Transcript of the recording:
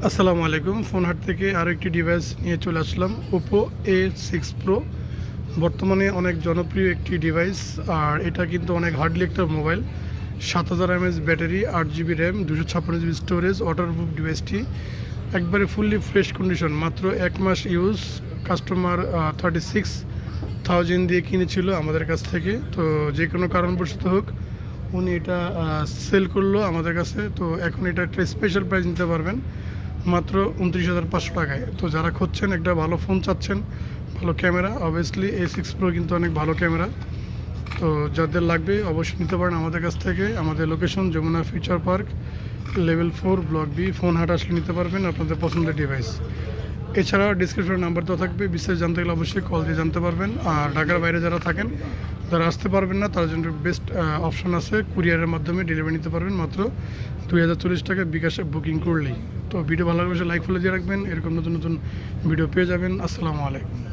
আসসালামু আলাইকুম। ফোন হাট থেকে আরও একটি ডিভাইস নিয়ে চলে আসলাম, ওপো A6 প্রো। বর্তমানে অনেক জনপ্রিয় একটি ডিভাইস, আর এটা কিন্তু অনেক হার্ডলি একটা mobile. 7000 mAh battery, 8 GB RAM, 256 GB storage, waterproof ডিভাইসটি একবারে ফুললি ফ্রেশ কন্ডিশন। মাত্র 1 মাস ইউজ। কাস্টমার 36,000 দিয়ে কিনেছিল আমাদের কাছ থেকে। তো যে কোনো কারণবশত হোক উনি এটা সেল করলো আমাদের কাছে। তো এখন এটা একটা স্পেশাল প্রাইস নিতে পারবেন মাত্র 29,500 টাকায়। তো যারা খুঁজছেন একটা ভালো ফোন চাচ্ছেন, ভালো ক্যামেরা, অবভিয়াসলি A6 প্রো কিন্তু অনেক ভালো ক্যামেরা। তো যাদের লাগবে অবশ্যই নিতে পারেন আমাদের কাছ থেকে। আমাদের location Jamuna future park, level 4, block B. Phone হাট আসলে নিতে পারবেন আপনাদের পছন্দের ডিভাইস। এছাড়া ডিসক্রিপশনে নাম্বার দেওয়া থাকবে, বিস্তারিত জানতে গেলে অবশ্যই কল দিয়ে জানতে পারবেন। আর ঢাকার বাইরে যারা থাকেন, যারা আসতে পারবেন না, তার জন্য বেস্ট অপশন আছে, কুরিয়ারের মাধ্যমে ডেলিভারি নিতে পারবেন মাত্র 2040 টাকা বিকাশে বুকিং করলেই। তো ভিডিও ভালো লাগলে লাইক ফলো দিয়ে রাখবেন, এরকম নতুন নতুন ভিডিও পেয়ে যাবেন। আসসালামু আলাইকুম।